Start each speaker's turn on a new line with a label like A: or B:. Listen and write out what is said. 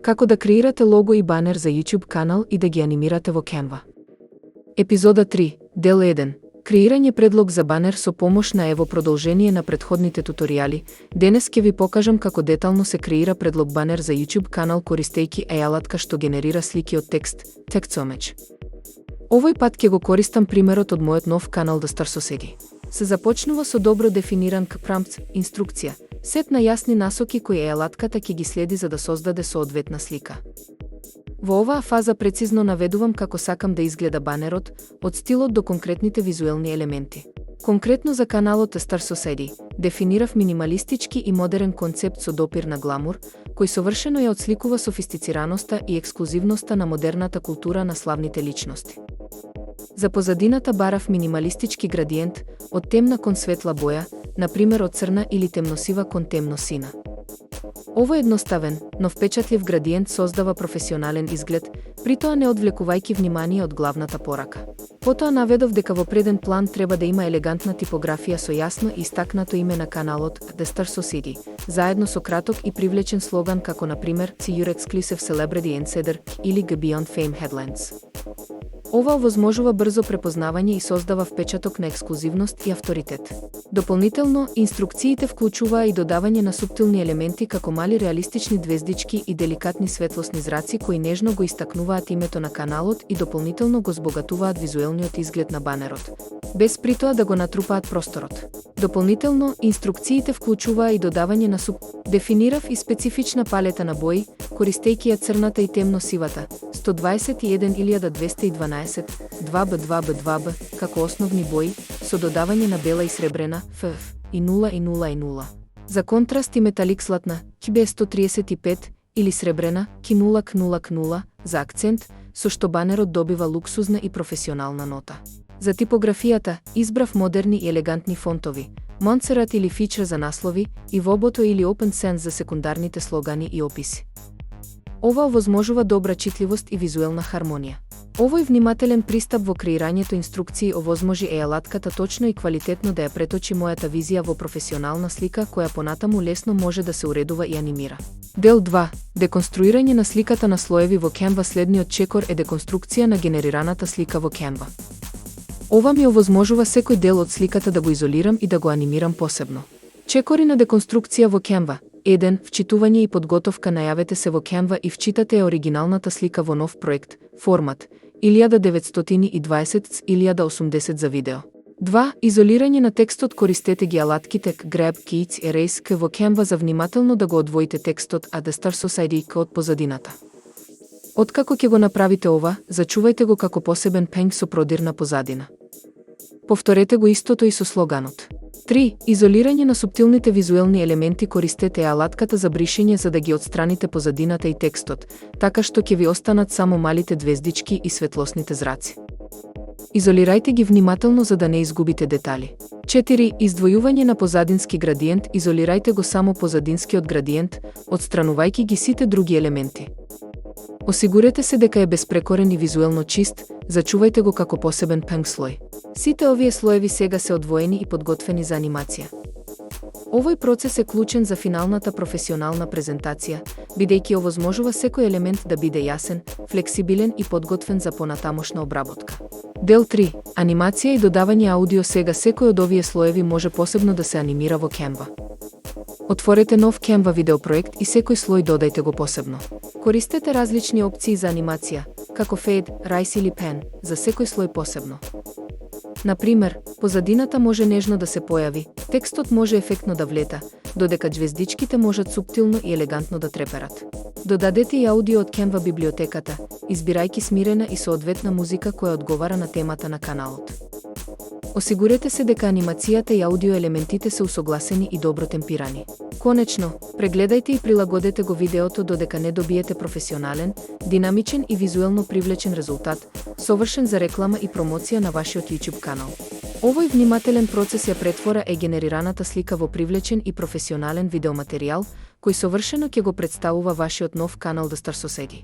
A: Како да креирате лого и банер за YouTube канал и да ги анимирате во Canva. Епизода 3, дел 1. Креирање предлог за банер со помош на ево продолжение на претходните туторијали. Денес ќе ви покажам како детално се креира предлог банер за YouTube канал користејќи AI алатка што генерира слики од текст, TextImage. Овој пат ќе го користам примерот од мојот нов канал The Star Society. Се започнува со добро дефиниран prompt, инструкција, сет на јасни насоки кои AI алатката ќе ги следи за да создаде соодветна слика. Во оваа фаза прецизно наведувам како сакам да изгледа банерот, од стилот до конкретните визуелни елементи. Конкретно за каналот The Star Society, дефинирав минималистички и модерен концепт со допир на гламур, кој совршено ја отсликува софистицираноста и ексклузивноста на модерната култура на славните личности. За позадината барав минималистички градиент, од темна кон светла боја, например од црна или темносива кон темно-сина. Овој едноставен, но впечатлив градиент создава професионален изглед, притоа не одвлекувајќи внимание од главната порака. Потоа наведов дека во преден план треба да има елегантна типографија со јасно и истакнато име на каналот The Star Society, заедно со краток и привлечен слоган како например See Your Exclusive Celebrity Insider или Go Beyond Fame Headlines. Ова овозможува брзо препознавање и создава впечаток на ексклузивност и авторитет. Дополнително, инструкциите вклучуваа и додавање на суптилни елементи како мали реалистични звездички и деликатни светлосни зраци кои нежно го истакнуваат името на каналот и дополнително го збогатуваат визуелниот изглед на банерот, без притоа да го натрупаат просторот. Дополнително, инструкциите вклучуваа и додавање на Дефинирав и специфична палета на бои, користејќи ја црната и темно-сивата, 121.212, 2B2B2B, како основни бои, со додавање на бела и сребрена, FF, и 0 и 0 и 0. За контраст и металик златна, KB135, или сребрена, K000, за акцент, со што банерот добива луксузна и професионална нота. За типографијата, избрав модерни и елегантни фонтови, Montserrat или Feature за наслови и Voboto или Open Sans за секундарните слогани и описи. Ова овозможува добра читливост и визуелна хармонија. Овој внимателен пристап во креирањето инструкции овозможи AI алатката точно и квалитетно да ја преточи мојата визија во професионална слика која понатаму лесно може да се уредува и анимира. Дел 2. Деконструирање на сликата на слоеви во Canva. Следниот чекор е деконструкција на генерираната слика во Canva. Ова ми овозможува секој дел од сликата да го изолирам и да го анимирам посебно. Чекори на деконструкција во Canva. 1. Вчитување и подготовка. Најавете се во Canva и вчитате ја оригиналната слика во нов проект, формат 1920x1080 за видео. 2. Изолирање на текстот. Користете ги алатките Grab, Keys, Erase во Canva за внимателно да го одвоите текстот The Star Society од позадината. Откако ќе го направите ова, зачувајте го како посебен пенг со продирна позадина. Повторете го истото и со слоганот. 3. Изолирање на суптилните визуелни елементи. Користете алатката за бришење за да ги отстраните позадината и текстот, така што ќе ви останат само малите звездички и светлосните зраци. Изолирајте ги внимателно за да не изгубите детали. 4. Издвојување на позадински градиент. Изолирајте го само позадинскиот градиент, отстранувајќи ги сите други елементи. Осигурете се дека е безпрекорен и визуелно чист, зачувајте го како посебен пенг слој. Сите овие слоеви сега се одвоени и подготвени за анимација. Овој процес е клучен за финалната професионална презентација, бидејќи овозможува секој елемент да биде јасен, флексибилен и подготвен за понатамошна обработка. Дел 3. Анимација и додавање аудио. Сега секој од овие слоеви може посебно да се анимира во Canva. Отворете нов Canva видеопроект и секој слој додајте го посебно. Користете различни опции за анимација, како Fade, Rise или Pen, за секој слој посебно. Например, позадината може нежно да се појави, текстот може ефектно да влета, додека ѕвездичките можат суптилно и елегантно да треперат. Додадете и аудио од Canva библиотеката, избирајќи смирена и соодветна музика која одговара на темата на каналот. Осигурете се дека анимацијата и аудио елементите се усогласени и добро темпирани. Конечно, прегледајте и прилагодете го видеото додека не добиете професионален, динамичен и визуелно привлечен резултат, совршен за реклама и промоција на вашиот YouTube канал. Овој внимателен процес ја претвора генерираната слика во привлечен и професионален видеоматеријал, кој совршено ќе го представува вашиот нов канал The Star Society.